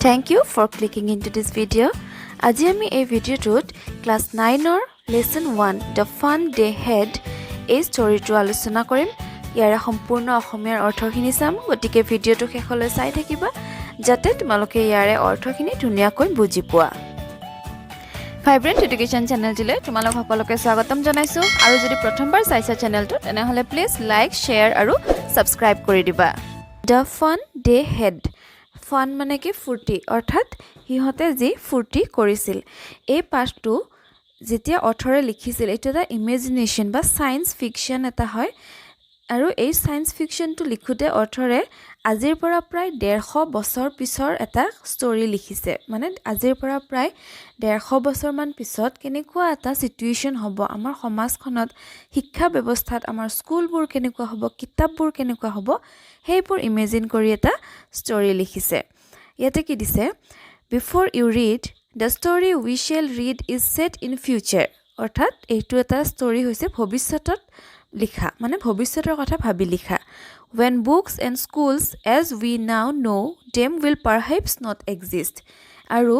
Thank you for clicking into this video. আজি আমি এই ভিডিওটোত class 9 lesson 1 the fun they had এই ষ্টৰীটো আলোচনা কৰিম। ইয়াৰ সম্পূৰ্ণ অসমীয়াৰ অৰ্থখিনি চাম, গতিকে ভিডিওটো শেষলৈ চাই থাকিবা যাতে তোমালোকে ইয়াৰ অৰ্থখিনি ধুনীয়াকৈ বুজি পোৱা। ভাইব্ৰেণ্ট এডুকেশ্যন চেনেলটিলৈ তোমালোক সকলোকে স্বাগতম জনাইছো আৰু যদি প্ৰথমবাৰ চাইছা চেনেলটো তেনেহলে প্লিজ লাইক, শেয়াৰ আৰু সাবস্ক্ৰাইব কৰি দিবা। The fun they had, ফান মানে কি ফুৰ্তি, অৰ্থাৎ হিহঁতে যি ফুৰ্তি কৰিছিল। এই পাঠটো যেতিয়া অথৰে লিখিছিল এইটো এটা ইমেজিনেশ্যন বা সায়েন্স ফিকশ্যন এটা হয় আৰু এই সায়েন্স ফিকশ্যনটো লিখোতে অথৰে আজিৰ পৰা প্ৰায় 150 বছৰ পিছৰ এটা ষ্টৰী লিখিছে। মানে আজিৰ পৰা প্ৰায় 150 বছৰমান পিছত কেনেকুৱা এটা সিচুৱেশ্যন হ'ব, আমাৰ সমাজখনত শিক্ষা ব্যৱস্থাত আমাৰ স্কুলবোৰ কেনেকুৱা হ'ব, কিতাপবোৰ কেনেকুৱা হ'ব, সেইবোৰ ইমেজিন কৰি এটা ষ্টৰী লিখিছে। ইয়াতে কি দিছে, before you read the story we shall read is set in future. অৰ্থাৎ এইটো এটা ষ্টৰী হৈছে ভৱিষ্যতত লিখা, মানে ভৱিষ্যতৰ কথা ভাবি লিখা। When books and schools as we now know them will perhaps not exist. আৰু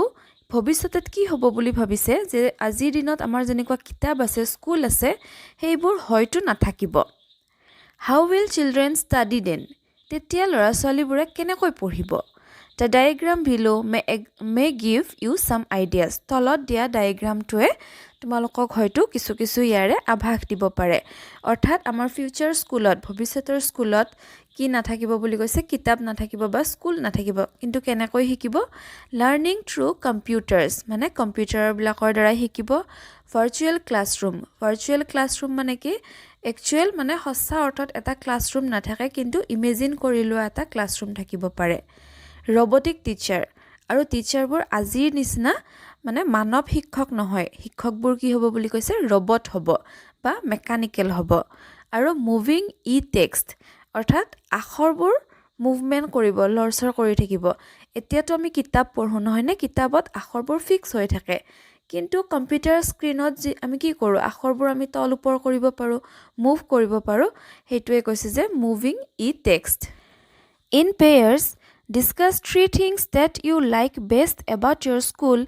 ভৱিষ্যতত কি হ'ব বুলি ভাবিছে যে আজিৰ দিনত আমাৰ যেনেকুৱা কিতাপ আছে, স্কুল আছে, সেইবোৰ হয়তো নাথাকিব। How will children study then? তেতিয়া ল'ৰা ছোৱালীবোৰে কেনেকৈ পঢ়িব? The diagram below may give you some ideas. তলত দিয়া ডায়াগ্ৰামটোৱে তোমালোকক হয়তো কিছু ইয়াৰে আভাস দিব পাৰে। অৰ্থাৎ আমাৰ ফিউচাৰ স্কুলত, ভৱিষ্যতৰ স্কুলত কি নাথাকিব বুলি কৈছে, কিতাপ নাথাকিব বা স্কুল নাথাকিব, কিন্তু কেনেকৈ শিকিব? লাৰ্ণিং থ্ৰু কম্পিউটাৰ্ছ, মানে কম্পিউটাৰবিলাকৰ দ্বাৰাই শিকিব। ভাৰ্চুৱেল ক্লাছৰুম মানে কি, একচুৱেল মানে সঁচা অৰ্থত এটা ক্লাছৰুম নাথাকে, কিন্তু ইমেজিন কৰি লোৱা এটা ক্লাছৰুম থাকিব পাৰে। ৰবটিক টিচাৰ, আৰু টিচাৰবোৰ আজিৰ নিচিনা মানে মানৱ শিক্ষক নহয়, শিক্ষকবোৰ কি হ'ব বুলি কৈছে, ৰবট হ'ব বা মেকানিকেল হ'ব। আৰু মুভিং ই টেক্সট, অৰ্থাৎ আখৰবোৰ মুভমেণ্ট কৰিব, লৰচৰ কৰি থাকিব। এতিয়াতো আমি কিতাপ পঢ়োঁ নহয়নে, কিতাপত আখৰবোৰ ফিক্স হৈ থাকে, কিন্তু কম্পিউটাৰ স্ক্ৰীনত যি আমি কি কৰোঁ, আখৰবোৰ আমি তল ওপৰ কৰিব পাৰোঁ, মুভ কৰিব পাৰোঁ, সেইটোৱে কৈছে যে moving E text. In pairs discuss 3 things that you like best about your school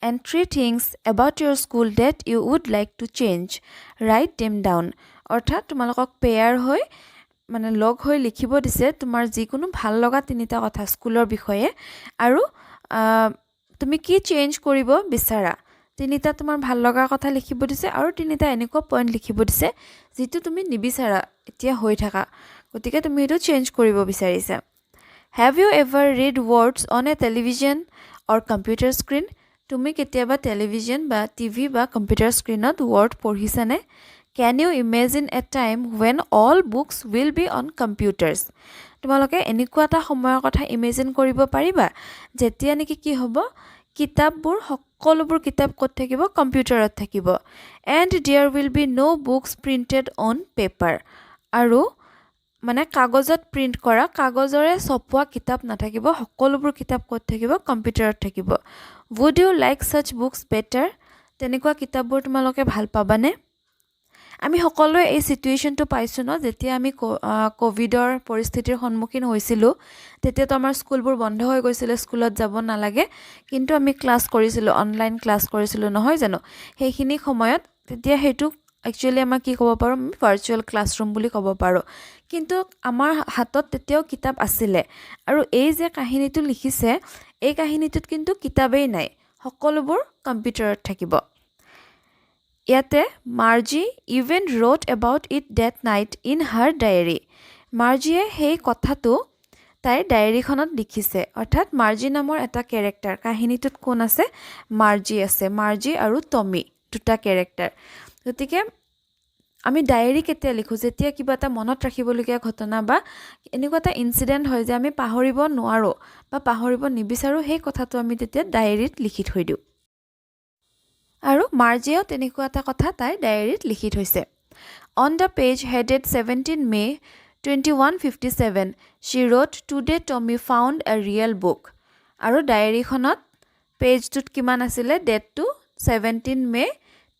and 3 things about your school that you would like to change. Write them down. অৰ্থাৎ তোমালোকক পেয়াৰ হৈ মানে লগ হৈ লিখিব দিছে তোমাৰ যিকোনো ভাল লগা 3টা কথা স্কুলৰ বিষয়ে, আৰু তুমি কি চেঞ্জ কৰিব বিচাৰা। 3টা তোমাৰ ভাল লগা কথা লিখিব দিছে আৰু 3টা এনেকুৱা পইণ্ট লিখিব দিছে যিটো তুমি নিবিচাৰা এতিয়া হৈ থকা, গতিকে তুমি এইটো চেঞ্জ কৰিব বিচাৰিছা। Have you ever read words on a television or computer screen? তুমি কেতিয়াবা টেলিভিজন বা টিভি বা কম্পিউটাৰ স্ক্ৰীনত ৱৰ্ড পঢ়িছানে? Can you imagine a time when all books will be on computers? তোমালোকে এনেকুৱা এটা সময়ৰ কথা ইমেজিন কৰিব পাৰিবা যেতিয়া নেকি কি হ'ব, কিতাপবোৰ সকলোবোৰ কিতাপ ক'ত থাকিব, কম্পিউটাৰত থাকিব। And there will be no books printed on paper. আৰু মানে কাগজত প্ৰিণ্ট কৰা, কাগজৰে ছপোৱা কিতাপ নাথাকিব, সকলোবোৰ কিতাপ ক'ত থাকিব, কম্পিউটাৰত থাকিব। Would you like such books better? তেনেকুৱা কিতাপবোৰ তোমালোকে ভাল পাবানে? আমি সকলোৱে এই সিচুৱেশ্যনটো পাইছোঁ ন, যেতিয়া আমি কোভিডৰ পৰিস্থিতিৰ সন্মুখীন হৈছিলোঁ, তেতিয়াতো আমাৰ স্কুলবোৰ বন্ধ হৈ গৈছিলে, স্কুলত যাব নালাগে, কিন্তু আমি ক্লাছ কৰিছিলোঁ, অনলাইন ক্লাছ কৰিছিলোঁ নহয় জানো। সেইখিনি সময়ত তেতিয়া সেইটো একচুৱেলি আমাৰ কি ক'ব পাৰোঁ, আমি ভাৰ্চুৱেল ক্লাছৰুম বুলি ক'ব পাৰোঁ, কিন্তু আমাৰ হাতত তেতিয়াও কিতাপ আছিলে। আৰু এই যে কাহিনীটো লিখিছে, এই কাহিনীটোত কিন্তু কিতাপেই নাই, সকলোবোৰ কম্পিউটাৰত থাকিব। ইয়াতে Margie even wrote about it that night in her diary. মাৰ্জিয়ে সেই কথাটো তাইৰ ডায়েৰীখনত লিখিছে। অৰ্থাৎ মাৰ্জি নামৰ এটা কেৰেক্টাৰ, কাহিনীটোত কোন আছে, মাৰ্জি আছে, মাৰ্জি আৰু টমি 2টা কেৰেক্টাৰ। গতিকে আমি ডায়েৰী কেতিয়া লিখোঁ, যেতিয়া কিবা এটা মনত ৰাখিবলগীয়া ঘটনা বা এনেকুৱা এটা ইনচিডেণ্ট হয় যে আমি পাহৰিব নোৱাৰোঁ বা পাহৰিব নিবিচাৰোঁ, সেই কথাটো আমি তেতিয়া ডায়েৰীত লিখি থৈ দিওঁ। আৰু মাৰ্জিয়েও তেনেকুৱা এটা কথা তাইৰ ডায়েৰীত লিখি থৈছে। On the page headed 17 May 2157 she wrote, today Tommy found a real book. আৰু ডায়েৰীখনত পেজটোত কিমান আছিলে, ডেটটো 17 May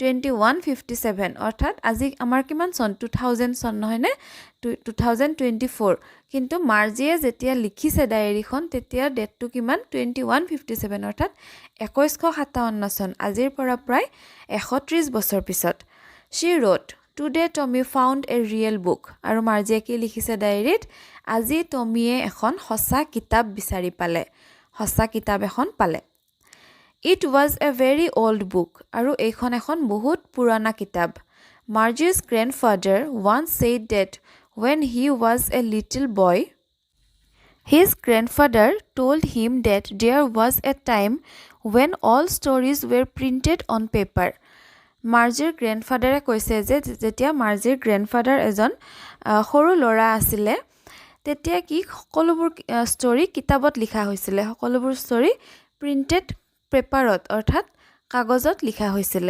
2157 অৰ্থাৎ আজি আমাৰ কিমান চন 2000 চন নহয় নে 2024 কিন্তু মাৰ্জিয়ে যেতিয়া লিখিছে ডায়েৰীখন তেতিয়া ডেটটো কিমান 2157 অৰ্থাৎ 2157 চন আজিৰ পৰা প্ৰায় 130 বছৰ পিছত she wrote today Tommy found a real book আৰু মাৰ্জিয়ে কি লিখিছে ডায়েৰীত আজি টমিয়ে এখন সঁচা কিতাপ বিচাৰি পালে সঁচা কিতাপ এখন পালে It was a very old book আৰু এইখন এখন বহুত পুৰণা কিতাপ Margie's grandfather once said that when he was a little boy his grandfather told him that there was a time when all stories were printed on paper Margie's grandfather কৈছে যে যেতিয়া Margie's grandfather এজন সৰু ল'ৰা আছিল তেতিয়া কি সকলোবোৰ ষ্টৰী কিতাপত লিখা হৈছিল সকলোবোৰ ষ্টৰী প্ৰিন্টেড পেপাৰত অৰ্থাৎ কাগজত লিখা হৈছিল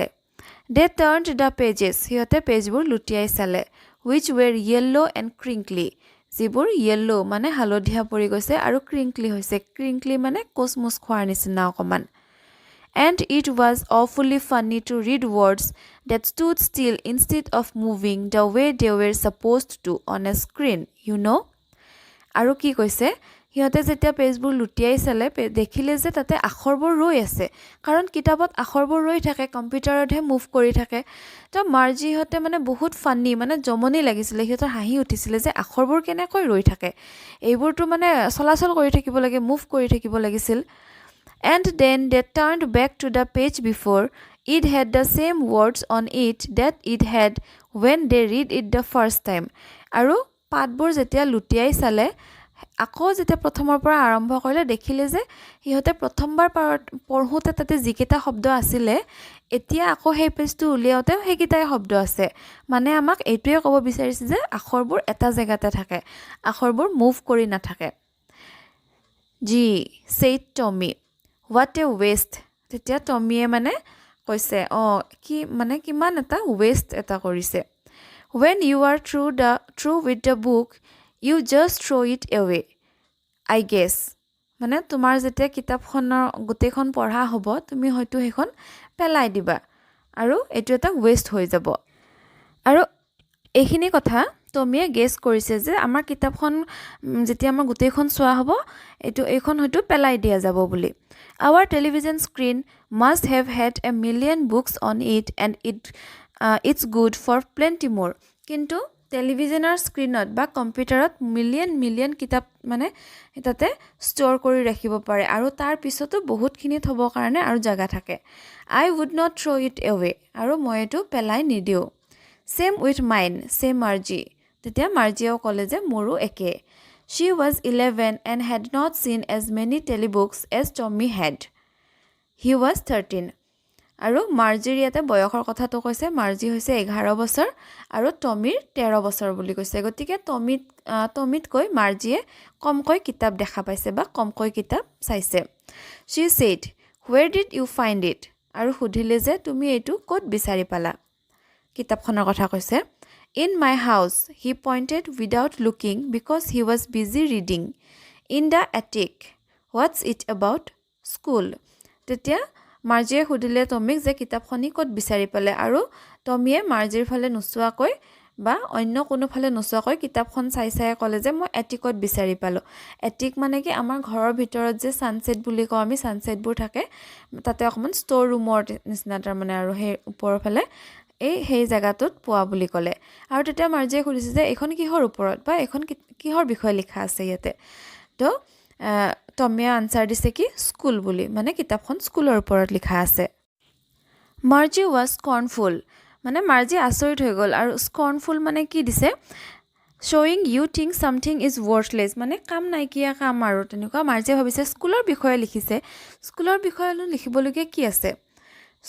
they turned the pages সিহঁতে পেজবোৰ লুটিয়াই চালে which were yellow and crinkly যিবোৰ yellow মানে হালধীয়া পৰি গৈছে আৰু crinkly হৈছে crinkly মানে কোচমুচ খোৱাৰ নিচিনা অকমান and it was awfully funny to read words that stood still instead of moving the way they were supposed to on a screen you know আৰু কি কৈছে সিহঁতে যেতিয়া পেজবোৰ লুটিয়াই চালে দেখিলে যে তাতে আখৰবোৰ ৰৈ আছে কাৰণ কিতাপত আখৰবোৰ ৰৈ থাকে কম্পিউটাৰতহে মুভ কৰি থাকে তো মাৰ্জিহঁতে মানে বহুত ফানি মানে জমনি লাগিছিল সিহঁতৰ হাঁহি উঠিছিল যে আখৰবোৰ কেনেকৈ ৰৈ থাকে এইবোৰটো মানে চলাচল কৰি থাকিব লাগে মুভ কৰি থাকিব লাগিছিল and then they turned back to the page before it had the same words on it that it had when they read it the first time আৰু পাতবোৰ যেতিয়া লুটিয়াই চালে আকৌ যেতিয়া প্ৰথমৰ পৰা আৰম্ভ কৰিলে দেখিলে যে ইহঁতে প্ৰথমবাৰ পঢ়োতে তাতে যিকেইটা শব্দ আছিল এতিয়া আকৌ সেই পেজটো উলিয়াওতে সেইকেইটাই শব্দ আছে মানে আমাক এইটোৱে ক'ব বিচাৰিছে যে আখৰবোৰ এটা জায়গাতে থাকে আখৰবোৰ মুভ কৰি নাথাকে said Tommy what a waste তেতিয়া টমিয়ে মানে কৈছে কি মানে কিমান এটা waste এটা কৰিছে when you are through with the book you just throw it away I guess মানে তোমাৰ যেতিয়া কিতাপখনৰ গোটেইখন পঢ়া হ'ব তুমি হয়তো সেইখন পেলাই দিবা আৰু এটো এটা ওয়েস্ট হৈ যাব আৰু এইখিনি কথা টমিয়ে গেছ কৰিছে যে আমাৰ কিতাপখন যেতিয়া আমাৰ গোটেইখন চোৱা হ'ব এইখন হয়তো পেলাই দিয়া যাব বুলি our television screen must have had a million books on it and it's good for plenty more কিন্তু টেলিভিজনৰ স্ক্ৰিনত বা কম্পিউটাৰত মিলিয়ন কিতাপ মানে তাতে ষ্ট'ৰ কৰি ৰাখিব পাৰে আৰু তাৰ পিছতো বহুতখিনি থব কাৰণে আৰু জায়গা থাকে I would not throw it away আৰু মই এটো পেলাই নিদিও same with mine say Margie তেতিয়া মাৰ্জিয়েও ক'লে যে মোৰো একে she was 11 and had not seen as many telebooks as Tommy had he was 13 আৰু মাৰ্জিৰ ইয়াতে বয়সৰ কথাটো কৈছে মাৰ্জি হৈছে 11 বছৰ আৰু টমিৰ 13 বছৰ বুলি কৈছে গতিকে টমিতকৈ মাৰ্জিয়ে কমকৈ কিতাপ দেখা পাইছে বা কমকৈ কিতাপ চাইছে she said where did you find it আৰু সুধিলে যে তুমি এইটো ক'ত বিচাৰি পালা কিতাপখনৰ কথা কৈছে in my house he pointed without looking because he was busy reading in the attic what's it about school তেতিয়া মাৰ্জিয়ে সুধিলে টমিক যে কিতাপখনি ক'ত বিচাৰি পালে আৰু টমিয়ে মাৰ্জিৰ ফালে নুচুৱাকৈ বা অন্য কোনো ফালে নুচুৱাকৈ কিতাপখন চাই ক'লে যে মই এটিকত বিচাৰি পালো এটিক মানে কি আমাৰ ঘৰৰ ভিতৰত যে সানসেট বুলি কওঁ আমি সানসেটবোৰ থাকে তাতে অকমান ষ্ট'ৰ ৰুমৰ নিচিনা তাৰ মানে আৰু সেই ওপৰৰ ফালে সেই জায়গাটোত পোৱা বুলি ক'লে আৰু তেতিয়া মাৰ্জিয়ে সুধিছে যে এখন কিহৰ ওপৰত বা এখন কিহৰ বিষয়ে লিখা আছে ইয়াতে তো টমিয়ে আনসাৰ দিছে কি স্কুল বুলি মানে কিতাপখন স্কুলৰ ওপৰত লিখা আছে মাৰ্জি was scornful মানে মাৰ্জি আচৰিত হৈ গ'ল আৰু scornful মানে কি দিছে showing you think something is worthless মানে কাম নাইকিয়া কাম আৰু তেনেকুৱা মাৰ্জিয়ে ভাবিছে স্কুলৰ বিষয়ে লিখিছে স্কুলৰ বিষয়ে লিখিবলগীয়া কি আছে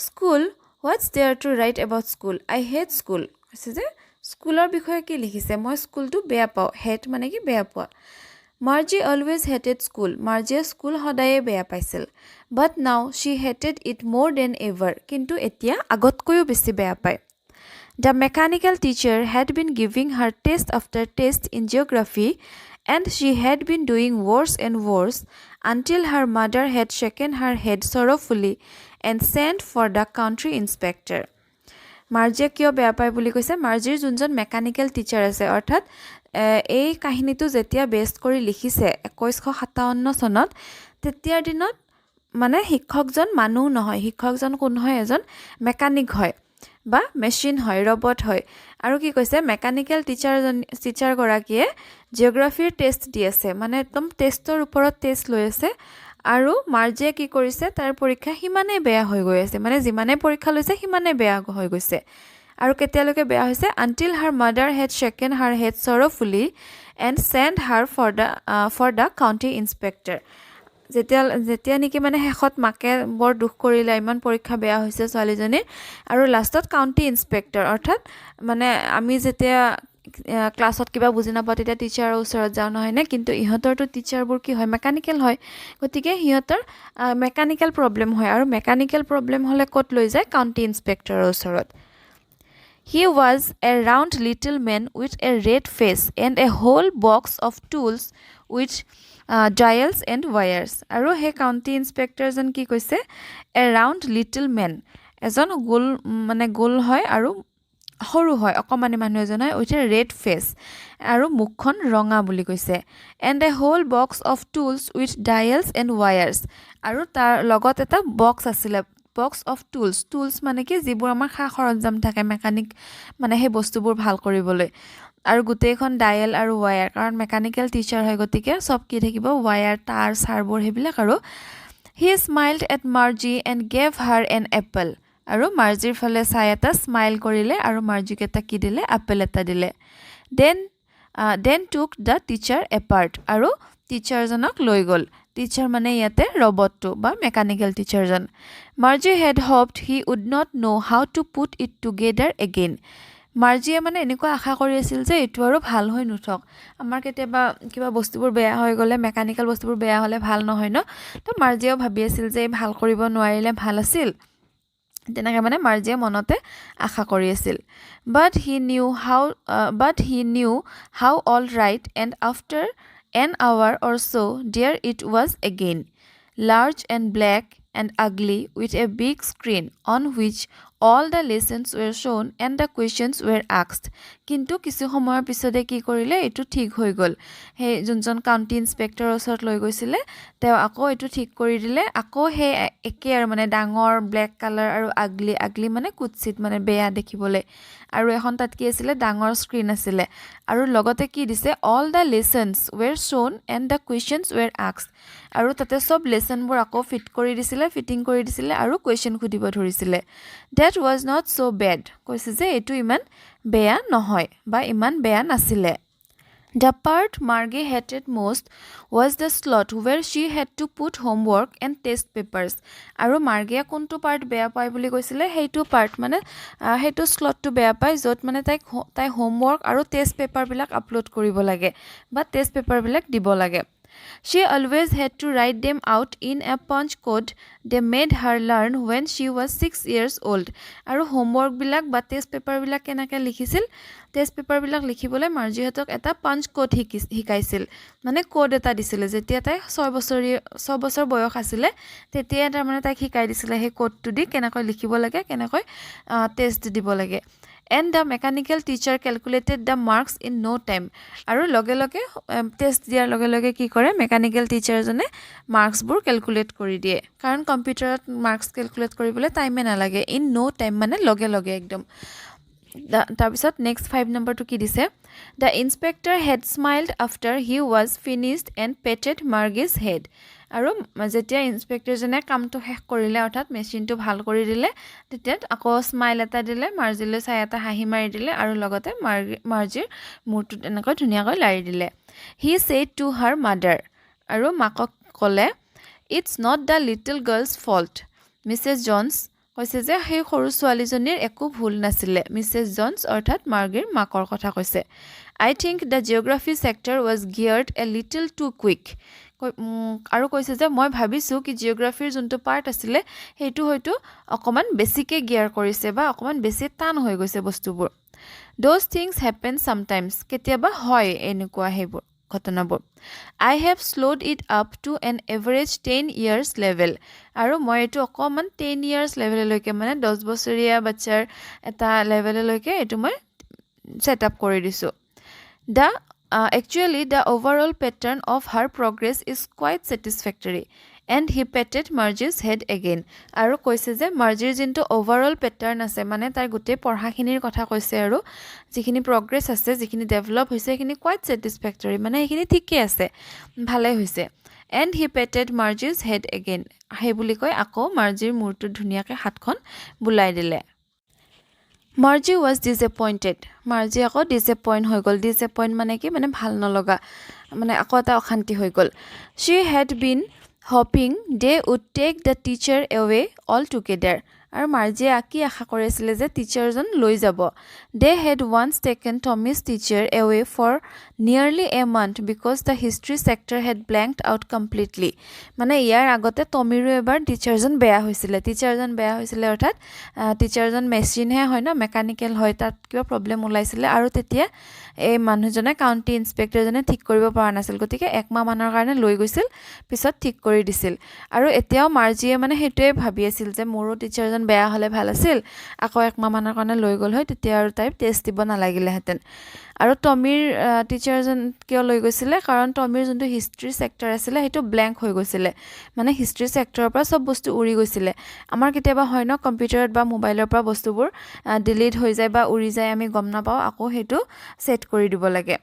school what's there to write about school I hate school কৈছে যে স্কুলৰ বিষয়ে কি লিখিছে মই স্কুলটো বেয়া পাওঁ hate মানে কি বেয়া পোৱা Margie always hated school. Margie school সদায়ে বেয়া পাইছিল. But now she hated it more than ever. কিন্তু এতিয়া আগতকৈও বেছি বেয়া পায়. The mechanical teacher had been giving her test after test in geography and she had been doing worse and worse until her mother had shaken her head sorrowfully and sent for the country inspector. মাৰ্জিয়ে কিয় বেয়া পায় বুলি কৈছে মাৰ্জিৰ যোনজন mechanical teacher আছে অৰ্থাৎ এই কাহিনীটো যেতিয়া বেছ কৰি লিখিছে 1957 চনত তেতিয়াৰ দিনত মানে শিক্ষকজন মানুহ নহয় শিক্ষকজন কোন হয় এজন মেকানিক হয় বা মেচিন হয় ৰবট হয় আৰু কি কৈছে মেকানিকেল টিচাৰ গৰাকীয়ে জিঅ'গ্ৰাফিৰ টেষ্ট দি আছে মানে একদম টেষ্টৰ ওপৰত টেষ্ট লৈ আছে আৰু মাৰ্জিয়ে কি কৰিছে তাৰ পৰীক্ষা সিমানে বেয়া হৈ গৈ আছে মানে যিমানে পৰীক্ষা লৈছে সিমানে বেয়া হৈ গৈছে আৰু কেতিয়ালৈকে বেয়া হৈছে until her mother had shaken her head sorrowfully and sent her for the county inspector যেতিয়া নেকি মানে শেষত মাকে বৰ দুখ কৰিলে ইমান পৰীক্ষা বেয়া হৈছে ছোৱালীজনীৰ আৰু লাষ্টত কাউন্টি ইন্সপেক্টৰ অৰ্থাৎ মানে আমি যেতিয়া ক্লাছত কিবা বুজি নাপাওঁ তেতিয়া টিচাৰৰ ওচৰত যাওঁ নহয় নে কিন্তু ইহঁতৰতো টিচাৰবোৰ কি হয় মেকানিকেল হয় গতিকে সিহঁতৰ মেকানিকেল প্ৰব্লেম হয় আৰু মেকানিকেল প্ৰব্লেম হ'লে ক'ত লৈ যায় কাউন্টি ইন্সপেক্টৰৰ ওচৰত He was a round little man with a red face and a whole box of tools with dials and wires. আৰু হে কাউন্টি ইন্সপেক্টৰজন কি কৈছে a round little man এজন গোল হয় আৰু সৰু হয় অকমানি মানুহ এজন হয় with a red face আৰু মুখখন ৰঙা বুলি কৈছে and a whole box of tools with dials and wires আৰু তাৰ লগত এটা বক্স আছিল box of tools মানে কি যিবোৰ আমাৰ খা খৰঞ্জাম থাকে মেকানিক মানে সেই বস্তুবোৰ ভাল কৰিবলৈ আৰু গোটেইখন ডায়েল আৰু ওয়্যাৰ কাৰণ মেকানিকেল টিচাৰ হয় গতিকে সব কি থাকিব ওয়্যাৰ তাৰ সাৰবোৰ হেবিলাক আৰু he smiled at Margie and gave her an apple আৰু মাৰ্জিৰ ফালে চাই এটা স্মাইল কৰিলে আৰু মাৰ্জিক এটা কি দিলে আপেল এটা দিলে then took the teacher apart আৰু টিচাৰজনক লৈ গ'ল টিচাৰ মানে ইয়াতে ৰবটটো বা mechanical টিচাৰজন Margie had hoped he would not know how to put it together again মাৰ্জিয়ে মানে এনেকুৱা আশা কৰি আছিল যে এটো আৰু ভাল হৈ নুঠক আমাৰ কেতিয়াবা কিবা বস্তুবোৰ বেয়া হৈ গ'লে মেকানিকেল বস্তুবোৰ বেয়া হ'লে ভাল নহয় ন তো মাৰ্জিয়েও ভাবি আছিল যে ভাল কৰিব নোৱাৰিলে ভাল আছিল তেনেকৈ মানে মাৰ্জিয়ে মনতে আশা কৰি আছিল but he knew how all right and after an hour or so there it was again large and black and ugly with a big screen on which all the lessons were shown and the questions were asked কিন্তু কিছু সময়ৰ পিছতে কি কৰিলে এটো ঠিক হৈ গল হে যোনজন কাউন্টি ইন্সপেক্টৰৰ ওচৰত লৈ গৈছিলে তেওঁ আকৌ এটো ঠিক কৰি দিলে আকৌ হে একে আৰু মানে ডাঙৰ ব্ল্যাক কালাৰ আৰু আগলি মানে কুৎসিত মানে বেয়া দেখিবলৈ আৰু এখন তাত কি আছিল ডাঙৰ স্ক্ৰিন আছিল আৰু লগতে কি দিছে all the lessons were shown and the questions were asked আৰু তাতে সব লেসনবোৰ আকৌ ফিটিং কৰি দিছিলে আৰু কোৱেশ্চন খুদিব ধৰিছিলে that was not so bad কৈছে যে এটো ইমান বেয়া নহয় বা ইমান বেয়া নাছিলে The part Margie hated most was the slot where she had to put homework and test papers. আৰু মাৰ্গিয়া কোনটো পাৰ্ট বেয়া পায় বুলি কৈছিলে সেইটো পাৰ্ট মানে সেইটো স্লটটো বেয়া পায় য'ত মানে তাই হোমৱৰ্ক আৰু টেষ্ট পেপাৰবিলাক আপলোড কৰিব লাগে বা টেষ্ট পেপাৰবিলাক দিব লাগে She always had to write them out in a punch code they made her learn when she was 6 years old. আৰু homework বিলাক বা test paper বিলাক কেনেকৈ লিখিছিল test paper বিলাক লিখিবলৈ মাৰ্জিহঁতক এটা punch code শিকাইছিল মানে কোড এটা দিছিল যেতিয়া তাই 6 বছৰ বয়স আছিল তেতিয়া তাৰ মানে তাইক শিকাই দিছিল সেই কোডটো দি কেনেকৈ লিখিব লাগে কেনেকৈ টেষ্ট দিব লাগে and the mechanical teacher calculated the marks in no time আৰু লগে লগে টেষ্ট দিয়াৰ লগে লগে কি কৰে মেকানিকেল টিচাৰজনে মাৰ্কসবোৰ ক্যালকুলেট কৰি দিয়ে কাৰণ কম্পিউটাৰত মাৰ্কস ক্যালকুলেট কৰিবলৈ টাইমে নালাগে in no time মানে লগে লগে একদম তাৰপিছত নেক্সট 5 নম্বৰটো কি দিছে the inspector had smiled after he was finished and patted Margie's head আৰু যেতিয়া ইন্সপেক্টৰজনে কামটো শেষ কৰিলে অৰ্থাৎ মেচিনটো ভাল কৰি দিলে তেতিয়া আকৌ স্মাইল এটা দিলে মাৰ্জিলৈ চাই এটা হাঁহি মাৰি দিলে আৰু লগতে মাৰ্জিৰ মূৰটো এনেকৈ ধুনীয়াকৈ লাৰি দিলে he said to her mother আৰু মাকক ক'লে it's not the little girl's fault Mrs. Jones কৈছে যে সেই সৰু ছোৱালীজনীৰ একো ভুল নাছিলে Mrs. Jones অৰ্থাৎ মাৰ্গিৰ মাকৰ কথা কৈছে I think the geography sector was geared a little too quick আৰু কৈছে যে মই ভাবিছো কি জিওগ্ৰাফিৰ যোনটো পাৰ্ট আছিল হেতু হয়তো অকমান বেছিকে গিয়াৰ কৰিছে বা অকমান বেছি টান হৈ গৈছে বস্তুবোৰ those things happen sometimes কেতিয়াবা হয় এনেকুৱা হেবোৰ ঘটনাবোৰ I have slowed it up to an average 10 years level আৰু মই এইটো অকমান 10 years levelলৈকে মানে 10 বছৰীয়া বাচ্চাৰ এটা লেভেললৈকে এইটো মই set up কৰি দিছো Actually, the overall pattern of her progress is quite satisfactory. And he patted Margie's head again. আৰু কৈছে যে Margieৰ যোনটো overall pattern আছে মানে তাৰ গোটেই পঢ়াখিনিৰ কথা কৈছে আৰু যিখিনি progress আছে যিখিনি develop হৈছে সেইখিনি quite satisfactory মানে সেইখিনি ঠিকে আছে ভালে হৈছে and he patted Margie's head again সেই বুলি কৈ আকৌ Margieৰ মূৰটো ধুনীয়াকৈ হাতখন বুলাই দিলে Margie was disappointed. Margie আকৌ disappoint হৈ গল. Disappoint মানে কি মানে ভাল নলগা মানে আকৌ এটা অশান্তি হৈ গল. She had been hoping they would take the teacher away altogether. আৰু Margie কি আশা কৰিছিলে যে টিচাৰজন লৈ যাব. They had once taken Tommy's teacher away for nearly a month because the history sector had blanked out completely. মানে ইয়াৰ আগতে টমিৰো এবাৰ টিচাৰজন বেয়া হৈছিলে অৰ্থাৎ টিচাৰজন মেচিন হে হয় না মেকানিক্যাল হয় তাত কিবা প্ৰবলেম ওলাইছিলে আৰু তেতিয়া এই মানুহজনে কাউন্টি ইন্সপেক্টৰজনে ঠিক কৰিব পৰা নাছিল গতিকে এক মাহ মানৰ কাৰণে লৈ গৈছিল পিছত ঠিক কৰি দিছিল আৰু এতিয়াও মাৰ্জিয়ে মানে হেতুৱে ভাবি আছিল যে মোৰো টিচাৰজন বেয়া হলে ভাল আছিল আকৌ এক মাহ মানৰ কাৰণে লৈ গল হয় তেতিয়া আৰু টাইপ টেষ্ট দিব নালাগিলে হেতেন আৰু টমিৰ টিচাৰজন কিয় লৈ গৈছিলে কাৰণ টমিৰ যোনটো হিষ্ট্ৰি সেক্টৰ আছিল হেতু ব্ল্যাঙ্ক হৈ গৈছিলে মানে হিষ্ট্ৰি সেক্টৰৰ পৰা সব বস্তু উৰি গৈছিলে আমাৰ কেতিয়াবা হয় ন কম্পিউটাৰত বা মোবাইলৰ পৰা বস্তুবোৰ ডিলিট হৈ যায় বা উৰি যায় আমি গম নাপাও আকৌ হেতু সেট কৰি দিব লাগে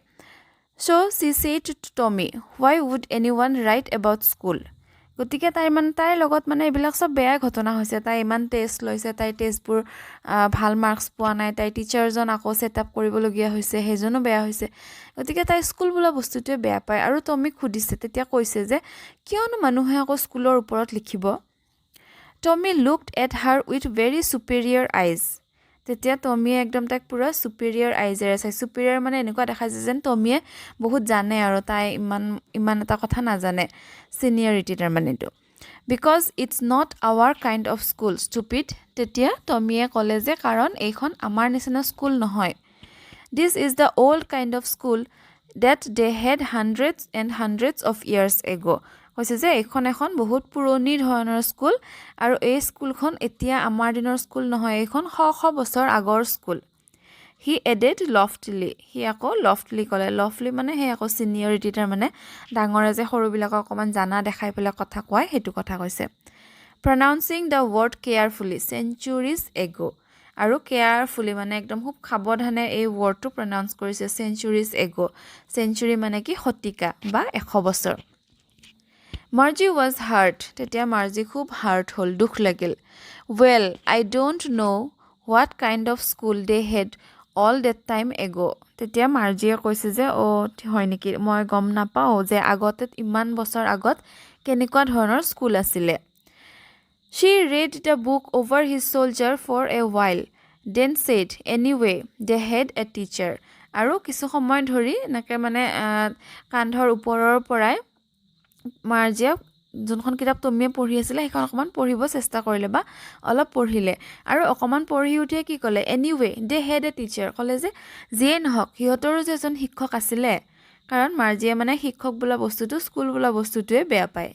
So she said to Tommy, why would anyone write about school? গতিকে তাইৰ লগত মানে এইবিলাক সব বেয়া ঘটনা হৈছে তাই ইমান টেষ্ট লৈছে তাই টেষ্টবোৰ ভাল মাৰ্কস পোৱা নাই তাই টিচাৰজন আকৌ সেটআপ কৰিবলগীয়া হৈছে হেজনো বেয়া হৈছে গতিকে তাই স্কুল বোলা বস্তুটোৱে বেয়া পায় আৰু টমি খুদিছে তেতিয়া কৈছে যে কিয়নো মানুহে আকৌ স্কুলৰ ওপৰত লিখিব Tommy looked at her with very superior eyes তেতিয়া টমিয়ে একদম তাক পুৰা superior eyes আছে superior মানে এনেকুৱা দেখাইছে যেন টমিয়ে বহুত জানে আৰু তাই ইমান এটা কথা নাজানে seniority তাৰ মানে তো because it's not our kind of school stupid তেতিয়া টমিয়ে ক'লে যে কাৰণ এইখন আমাৰ নিচিনা স্কুল নহয় this is the old kind of school that they had hundreds and hundreds of years ago কৈছে যে এখন বহুত পুৰণি ধৰণৰ স্কুল আৰু এই স্কুলখন এতিয়া আমাৰ দিনৰ স্কুল নহয় এইখন শ বছৰ আগৰ school he added loftily he আকৌ loftily ক'লে loftily মানে হে আকৌ seniority তাৰ মানে ডাঙৰে যে সৰুবিলাকক অকমান জানা দেখাই পেলাই কথা কয় হেতু কথা কৈছে pronouncing the word carefully centuries ago আৰু carefully মানে একদম খুব সাৱধানে এই wordটো pronounce কৰিছে centuries ago century মানে কি শতিকা বা 100 বছৰ Margie was hurt তেতিয়া Margie খুব hurt হল দুখ লাগিল well I don't know what kind of school they had all that time ago তেতিয়া Margie কৈছে যে ও হয় নেকি মই গম নাপাও যে আগতে ইমান বছৰ আগত কেনেকুৱা ধৰণৰ স্কুল আছিল She read the book over his shoulder for a while then said anyway they had a teacher আৰু কিছু সময় ধৰি নাকে মানে কান্ধৰ ওপৰৰ পৰাই মাৰ্জিয়া যোনখন কিতাপ টমিয়ে পঢ়ি আছিল সেইখন অকমান পঢ়িব চেষ্টা কৰিলে বা অলপ পঢ়িলে আৰু অকমান পঢ়ি উঠে কি ক'লে anyway they had a teacher ক'লে যে যিয়ে নহক হিয়তৰো যে এজন শিক্ষক আছিল কাৰণ মাৰ্জিয়া মানে শিক্ষক বোলা বস্তুটো স্কুল বোলা বস্তুটোৱে বেয়া পায়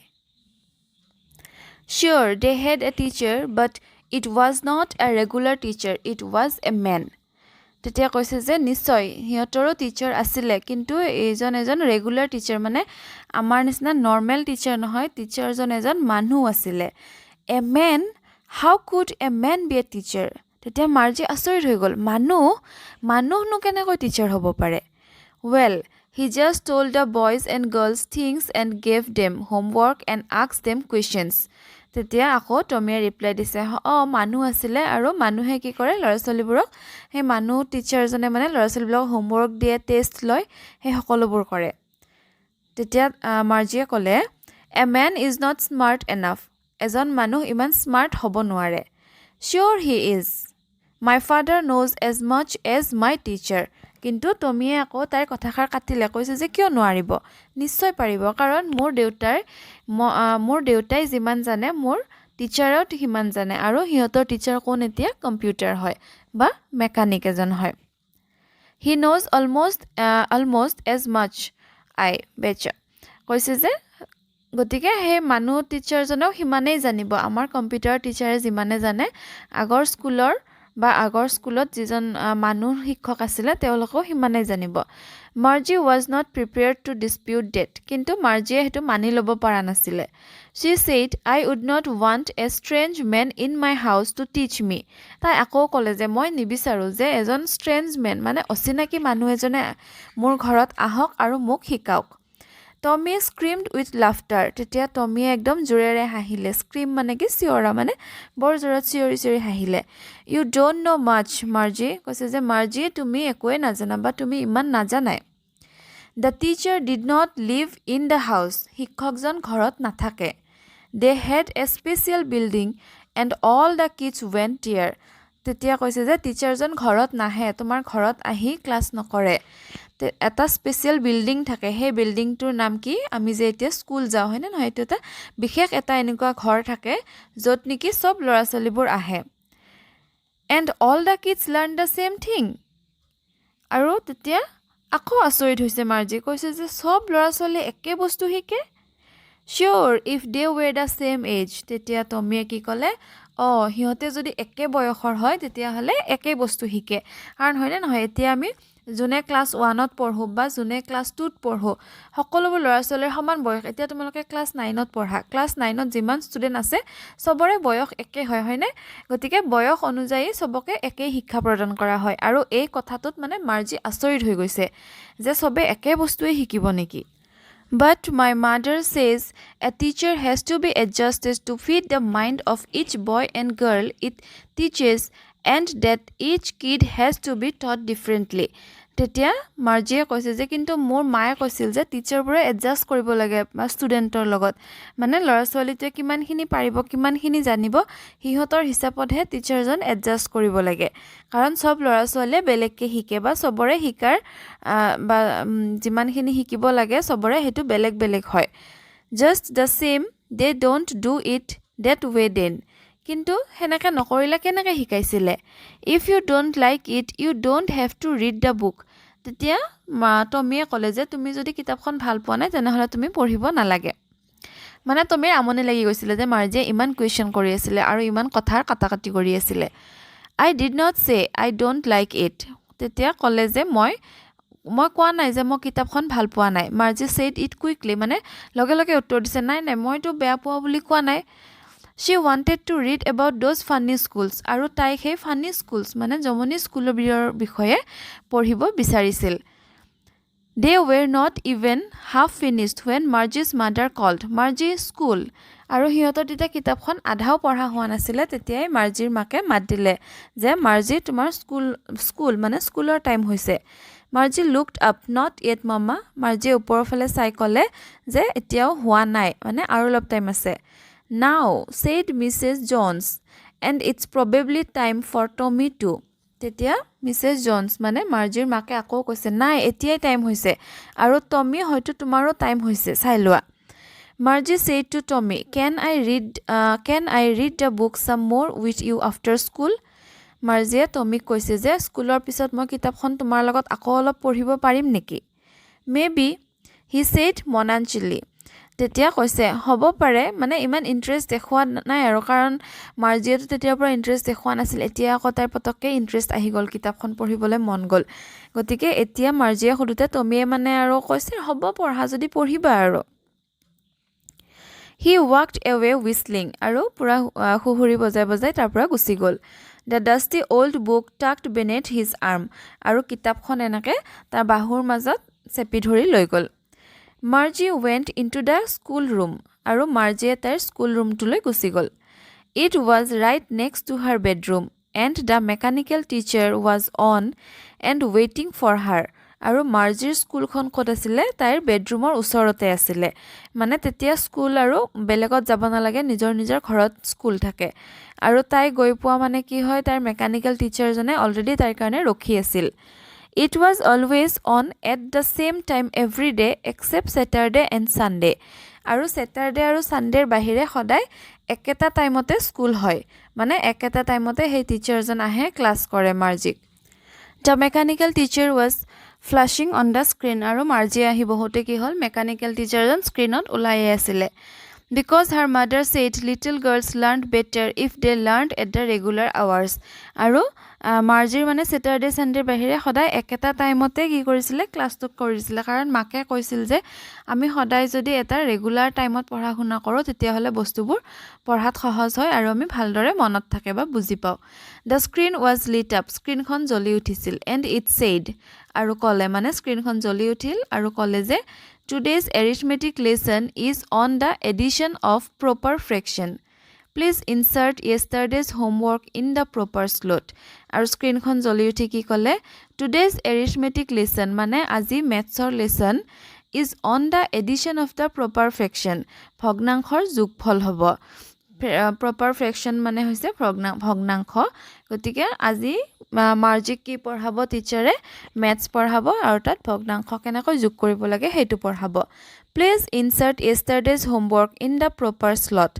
Sure they had a teacher but it was not a regular teacher it was a man তেতিয়া কৈছে যে নিশ্চয় হিয়তৰো টিচাৰ আছিল কিন্তু এজন ৰেগুলাৰ টিচাৰ মানে আমাৰ নিচিনা নৰমাল টিচাৰ নহয় টিচাৰজন এজন মানুহ আছিল a man how could a man be a teacher তেতিয়া মাৰ্জি আচৰিত হৈ গল মানুহনো কেনেকৈ টিচাৰ হ'ব পাৰে well he just told the boys and girls things and gave them homework and asked them questions তেতিয়া আকৌ টমিয়ে ৰিপ্লাই দিছে মানুহ আছিল আৰু মানুহে কি কৰে লৰাছলিবোৰক হে মানুহ টিচাৰজনে মানে লৰাছলিবোৰক হোমৱৰ্ক দিয়ে টেষ্ট লয় হে সকলোবোৰ কৰে তেতিয়া মাৰ্জিয়ে ক'লে a man is not smart enough এজন মানুহ ইমান স্মাৰ্ট হ'ব নোৱাৰে sure he is my father knows as much as my teacher কিন্তু টমিয়ে আকৌ তাইৰ কথাখাৰ কাটিলে কৈছে যে কিয় নোৱাৰিব নিশ্চয় পাৰিব কাৰণ মোৰ দেউতাই যিমান জানে মোৰ টিচাৰও সিমান জানে আৰু হিয়তৰ টিচাৰ কোন এতিয়া কম্পিউটাৰ হয় বা মেকানিক এজন হয় he knows almost as much I betcha কৈছে যে গতিকে হে মানুহ টিচাৰজনেও সিমানেই জানিব আমাৰ কম্পিউটাৰ টিচাৰে যিমানে জানে আগৰ স্কুলৰ বা আগৰ স্কুলত যিজন মানুহ শিক্ষক আছিলে তেওঁলোকেও সিমানেই জানিব Marzi was not prepared to dispute that কিন্তু মাৰ্জিয়ে হেতু মানি ল'ব পৰা নাছিলে she said I would not want a strange man in my house to teach me তাই আকৌ ক'লে যে মই নিবিচাৰো যে এজন strange man মানে অচিনাকি মানুহ এজনে মোৰ ঘৰত আহক আৰু মোক শিকাওক Tommy screamed with laughter. তেতিয়া Tommy একদম জোৰেৰে হাঁহিলে scream মানে কি চিঞৰা মানে বৰ জোৰত চিঞৰি হাঁহিলে You don't know much Margie কৈছে যে Margie তুমি একোৱে নাজানা বা তুমি ইমান নাজানাই The teacher did not live in the house শিক্ষকজন ঘৰত নাথাকে They had a special building and all the kids went there তেতিয়া কৈছে যে টিচাৰজন ঘৰত নাহে তোমাৰ ঘৰত আহি ক্লাছ নকৰে এটা স্পেশাল বিল্ডিং থাকে হে বিল্ডিংটোৰ নাম কি আমি যে এতিয়া স্কুল যাও হয়নে নহয় এটা বিশেষ এটা এনেকুৱা ঘৰ থাকে যত নেকি সব ল'ৰা ছোৱালীবোৰ আহে and all the kids learn the same thing আৰু তেতিয়া আকৌ আচৰিত হৈছে মাৰ্জি কৈছে যে সব ল'ৰা ছোৱালী একে বস্তু শিকে sure if they were the same age তেতিয়া টমিয়ে কি ক'লে হিহঁতে যদি একে বয়সৰ হয় তেতিয়া হলে একে বস্তু শিকে কাৰণ হয়নে নহয় এতিয়া আমি জুনে ক্লাস 1 ত পঢ়ো বা জুনে ক্লাস 2 ত পঢ়ো সকলোবোৰ ল'ৰা ছোৱালীৰ সমান বয়স এতিয়া তোমালোকে ক্লাস 9 ত পঢ়া ক্লাস 9 ত যিমান ষ্টুডেন্ট আছে সবৰে বয়স একে হয় হয়নে গতিকে বয়স অনুযায়ী সবকে একে শিক্ষা প্ৰদান কৰা হয় আৰু এই কথাটোত মানে মাৰ্জি আচৰিত হৈ গৈছে যে সবে একে বস্তুৱে শিকিব নেকি But my mother says a teacher has to be adjusted to fit the mind of each boy and girl it teaches and that each kid has to be taught differently. তেতিয়া মাৰ্জিয়ে কৈছে যে কিন্তু মোৰ মায়ে কৈছিল যে টিচাৰবোৰে এডজাস্ট কৰিব লাগে বা ষ্টুডেন্টৰ লগত মানে ল'ৰা ছোৱালীটোৱে কিমানখিনি পাৰিব কিমানখিনি জানিব হিহঁতৰ হিচাপতহে টিচাৰজন এডজাস্ট কৰিব লাগে কাৰণ সব ল'ৰা ছোৱালীয়ে বেলেগকে শিকে বা সবৰে শিকাৰ বা যিমানখিনি শিকিব লাগে সবৰে হেতু বেলেগ বেলেগ হয় just the same they don't do it that way then কিন্তু হেনেকা নকৰিলে কেনেকৈ শিকাইছিলে if you don't like it you don't have to read the book তেতিয়া টমিয়ে ক'লে যে তুমি যদি কিতাপখন ভাল পোৱা নাই তেনেহলে তুমি পঢ়িব নালাগে মানে টমিৰ আমনি লাগি গৈছিল যে মাৰ্জিয়ে ইমান কোৱেশ্চন কৰি আছিল আৰু ইমান কথাৰ কাটাকাটি কৰি আছিল I did not say I don't like it তেতিয়া ক'লে যে মই কোৱা নাই যে মই কিতাপখন ভাল পোৱা নাই মাৰ্জি said it quickly মানে লগে লগে উত্তৰ দিছে নাই মইতো বেয়া পোৱা বুলি কোৱা নাই She wanted to read about those funny schools আৰু তাই সেই funny schools মানে জমনি স্কুলৰ বিষয়ে পঢ়িব বিচাৰিছিল They were not even half finished when Margie's mother called Margie school আৰু হিহঁতৰ তেতিয়া কিতাপখন আধাও পঢ়া হোৱা নাছিল তেতিয়াই মাৰ্জিৰ মাকে মাত দিলে যে মাৰ্জি তোমাৰ স্কুল মানে স্কুলৰ টাইম হৈছে Margie looked up not yet mama মাৰ্জিয়ে ওপৰৰ ফালে চাই ক'লে যে এতিয়াও হোৱা নাই মানে আৰু অলপ টাইম আছে Now, said Mrs. Jones, and it's probably time for Tommy too. তেতিয়া Mrs. Jones মানে মাৰ্জিৰ মাকে আকৌ কৈছে নাই এতিয়াই টাইম হৈছে আৰু টমি হয়তো তোমাৰো টাইম হৈছে চাই লোৱা Margie said to Tommy, can I read the book some more with you after school? মাৰ্জিয়ে টমিক কৈছে যে স্কুলৰ পিছত মই কিতাপখন তোমাৰ লগত আকৌ অলপ পঢ়িব পাৰিম নেকি Maybe, he said mournfully. তেতিয়া কৈছে হ'ব পাৰে মানে ইমান ইন্টাৰেষ্ট দেখুৱা নাই আৰু কাৰণ মাৰ্জিয়েটো তেতিয়াৰ পৰা ইন্টাৰেষ্ট দেখুৱা নাছিল এতিয়া আকৌ তাইৰ পতককে ইন্টাৰেষ্ট আহি গল কিতাপখন পঢ়িবলৈ মন গল গতিকে এতিয়া মাৰ্জিয়ে খুদুতে টমিয়ে মানে আৰু কৈছে হ'ব পঢ়া যদি পঢ়িবা আৰু He walked away whistling আৰু পুৰা খুহুৰি বজাই তাৰ পৰা গুচি গল The dusty old book tucked beneath his arm আৰু কিতাপখন এনেকে তাৰ বাহুৰ মাজত চেপি ধৰি লৈ গল Margie went into the school room আৰু মাৰ্জিয়ে তাইৰ স্কুল ৰুমটোলৈ গুচি গল It was right next to her bedroom and the mechanical teacher was on and waiting for her আৰু মাৰ্জিৰ স্কুলখন ক'ত আছিল তাইৰ বেডৰুমৰ ওচৰতে আছিল মানে তেতিয়া স্কুল আৰু বেলেগত যাব নালাগে নিজৰ ঘৰত স্কুল থাকে আৰু তাই গৈ পোৱা মানে কি হয় তাইৰ মেকানিক্যাল টিচাৰজনে অলৰেডি তাইৰ কাৰণে ৰখি আছিল It was always on at the same time every day except Saturday and Sunday. আৰু Saturday আৰু Sunday বাহিৰে সদায় একেটা টাইমতে স্কুল হয় মানে একেটা টাইমতে সেই টিচাৰজন আহে ক্লাস কৰে মাৰ্জিক The mechanical teacher was flashing on the screen আৰু মাৰ্জি আহি বহুতে কি হ'ল মেকানিক্যাল টিচাৰজন স্ক্ৰিনত ওলাই আছিলে because her mother said little girls learned better if they learned at the regular hours আৰু মাৰ্জিৰ মানে স্যাটাৰডে সানডে বাহিৰে সদায় একেটা টাইমতে কি কৰিছিলে ক্লাছটো কৰিছিলে কাৰণ মাকে কৈছিল যে আমি সদায় যদি এটা ৰেগুলাৰ টাইমত পঢ়া শুনা কৰো তেতিয়া হলে বস্তুবোৰ পঢ়াত সহজ হয় আৰু আমি ভালদৰে মনত থাকে বা বুজি পাও the screen was lit up স্ক্ৰিনখন জ্বলি উঠিছিল and it said আৰু কলে মানে স্ক্ৰিনখন জ্বলি উঠিল আৰু কলে যে today's arithmetic lesson is on the addition of proper fraction please insert yesterday's homework in the proper slot আৰু স্ক্ৰিনখন জ্বলি উঠি কি কলে today's arithmetic lesson মানে আজি mathsৰ lesson is on the addition of the proper fraction ভগ্নাংশৰ যোগফল হ'ব proper fraction মানে হৈছে ভগ্নাংশ গতিকে আজি মাৰ্জিক কি পঢ়াব টিচাৰে maths পঢ়াব আৰু তাত ভগ্নাংশ কেনেকৈ যোগ কৰিব লাগে হেতু পঢ়াব please insert yesterday's homework in the proper slot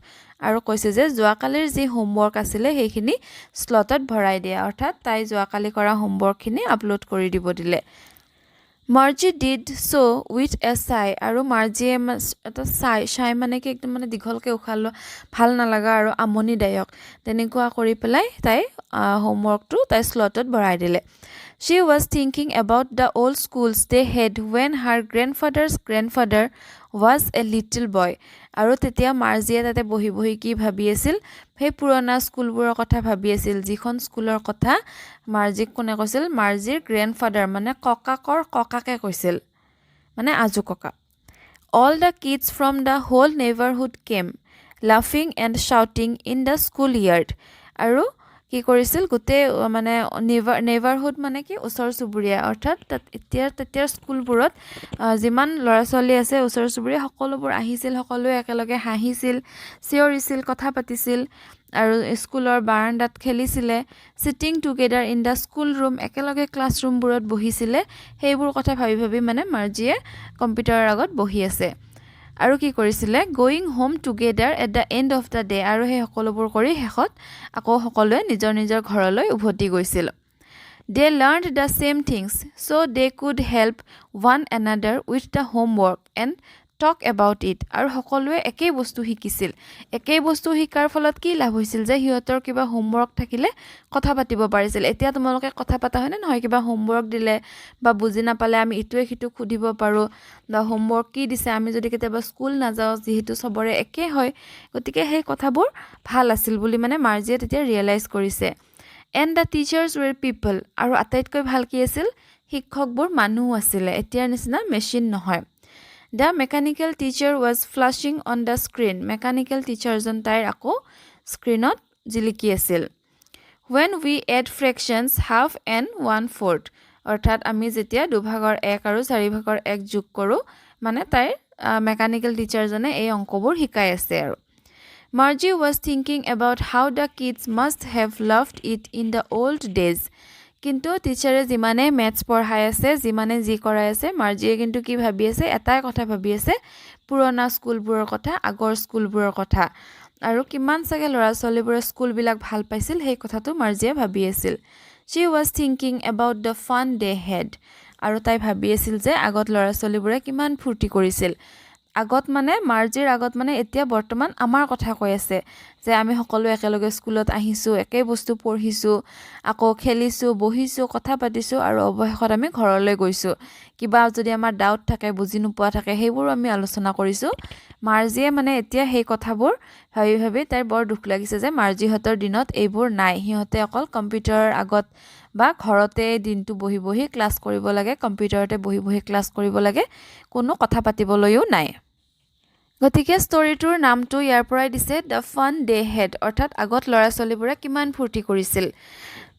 আৰু কৈছে যে যোৱাকালিৰ যি হোমৱৰ্ক আছিল হেখিনি স্লটত ভৰাই দিয়া অৰ্থাৎ তাই যোৱাকালি কৰা হোমৱৰ্ক খিনি আপলোড কৰি দিব দিলে Marzi did so with a sigh আৰু মাৰ্জিয়ে এটা চাই মানে কি একদম মানে দীঘলকে উখালো ভাল নালাগা আৰু আমনিদায়ক তেনেকুৱা কৰি পেলাই তাই হোমৱৰ্কটো তাই স্লটত ভৰাই দিলে She was thinking about the old schools they had when her grandfather's grandfather was a little boy. আৰু তেতিয়া মাৰ্জিয়ে তাতে বহি বহি কি ভাবি আছিল সেই পুৰণা স্কুলবোৰৰ কথা ভাবি আছিল যিখন স্কুলৰ কথা মাৰ্জিক কোনে কৈছিল মাৰ্জিৰ গ্ৰেণ্ডফাদাৰ মানে ককাকৰ ককাকে কৈছিল মানে আজু ককা All the kids from the whole neighborhood came laughing and shouting in the schoolyard. আৰু কি কৰিছিল গুতে মানে নেইবাৰহুড মানে কি ওচৰ চুবুৰীয়া অৰ্থাৎ তেতিয়া স্কুলবোৰত যিমান ল'ৰা ছোৱালী আছে ওচৰ চুবুৰীয়া সকলোবোৰ আহিছিল সকলোৱে একেলগে হাঁহিছিল চিঞৰিছিল কথা পাতিছিল আৰু স্কুলৰ বাৰান্দাত খেলিছিলে sitting together in the school room একেলগে ক্লাছৰুমবোৰত বহিছিলে সেইবোৰ কথা ভাবি ভাবি মানে মাৰ্জিয়ে কম্পিউটাৰৰ আগত বহি আছে আৰু কি কৰিছিলে going home together at the end of the day আৰু হে সকলোবোৰ কৰি হেখত আকৌ সকলোৱে নিজৰ নিজৰ ঘৰলৈ উভতি গৈছিল they learned the same things so they could help one another with the homework and talk about it আৰু সকলোৱে একেই বস্তু শিকিছিল একেই বস্তু শিকাৰ ফলত কি লাভ হৈছিল যে হিয়তৰ কিবা হোমৱৰ্ক থাকিলে কথা পাতিব পাৰিছিল এতিয়া তোমালোকে কথা পাতা হয় না নহয় কিবা হোমৱৰ্ক দিলে বা বুজি নাপালে আমি ইটোৱে সিটো খুদিব পাৰো দা হোমৱৰ্ক কি দিছে আমি যদি কেতিয়াবা স্কুল না যাও যেহেতু সবৰে একে হয় গতিকে সেই কথাবোৰ ভাল আছিল বুলি মানে মাৰ্জিয়ে তেতিয়া ৰিয়েলাইজ কৰিছে and the teachers were people আৰু আটাইতকৈ ভাল কি আছিল শিক্ষকবোৰ মানুহ আছিল এতিয়াৰ নিচিনা মেচিন নহয় The mechanical teacher was flashing on the screen. Mechanical teacher জন তাইৰ আকৌ স্ক্ৰিনত জিলিকি আছিল. When we add fractions half and 1/4. অৰ্থাৎ আমি যেতিয়া 2 ভাগৰ 1 আৰু 4 ভাগৰ 1 যোগ কৰো মানে তাইৰ mechanical teacher জনে এই অংকবোৰ শিকাই আছে আৰু. Margie was thinking about how the kids must have loved it in the old days. কিন্তু টিচাৰে যিমানে ম্যাথছ পঢ়াই আছে যিমানে জি কৰাই আছে মাৰ্জিয়ে কিন্তু কি ভাবি আছে এটাই কথা ভাবি আছে পুৰণা স্কুলবোৰৰ কথা আগৰ স্কুলবোৰৰ কথা আৰু কিমান চাগে ল'ৰা ছোৱালীবোৰে স্কুলবিলাক ভাল পাইছিল সেই কথাটো মাৰ্জিয়ে ভাবি আছিল she was thinking about the fun they had আৰু তাই ভাবি আছিল যে আগত ল'ৰা ছোৱালীবোৰে কিমান ফূৰ্তি কৰিছিল আগত মানে মাৰ্জিৰ আগত মানে এতিয়া বৰ্তমান আমাৰ কথা কৈ আছে যে আমি সকলো একেলগে স্কুলত আহিছো একে বস্তু পঢ়িছো আকৌ খেলিছো বহিছো কথা পাতিছো আৰু অৱশেষত আমি ঘৰলৈ গৈছো কিবা যদি আমাৰ ডাউট থাকে বুজি নোপোৱা থাকে সেইবোৰ আমি আলোচনা কৰিছো মাৰ্জিয়ে মানে এতিয়া সেই কথাবোৰ ভাবি ভাবি তাইৰ বৰ দুখ লাগিছে যে মাৰ্জিহঁতৰ দিনত এইবোৰ নাই হিহঁতে অকল কম্পিউটাৰৰ আগত বা ঘৰতে দিনটো বহি বহি ক্লাছ কৰিব লাগে কম্পিউটাৰতে বহি বহি ক্লাছ কৰিব লাগে কোনো কথা পাতিবলৈও নাই গতিকে ষ্টৰীটোৰ নামটো ইয়াৰ পৰাই দিছে The Fun They Had অৰ্থাৎ আগত ল'ৰা ছোৱালীবোৰে কিমান ফূৰ্তি কৰিছিল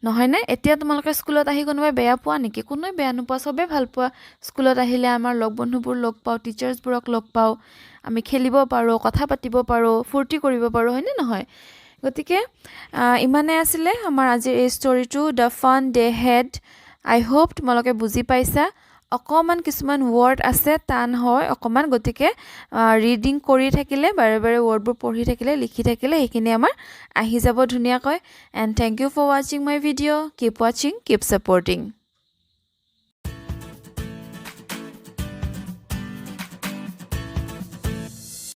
নহয় নে এতিয়া তোমালোকে স্কুলত আহি কোনোবাই বেয়া পোৱা নেকি কোনোই বেয়া নোপোৱা সবে ভাল পোৱা স্কুলত আহিলে আমাৰ লগ বন্ধুবোৰ লগ পাও টিচাৰ্ছবোৰক লগ পাও আমি খেলিব পাৰো কথা পাতিব পাৰো ফূৰ্তি কৰিব পাৰো হয় নে নহয় গতিকে ইমানে আছিল আমাৰ আজিৰ এই ষ্টৰীটো The Fun They Had I hope তোমালোকে বুজি পাইছা অকমান কিছুমান ওয়াৰ্ড আছে টান হয় অকমান গতিকে ৰিডিং কৰি থাকিলে বাৰে বাৰে ওয়াৰ্ডবোৰ পঢ়ি থাকিলে লিখি থাকিলে হেখিনি আমাৰ আহি যাব ধুনিয়াকৈ and thank you for watching my video keep watching keep supporting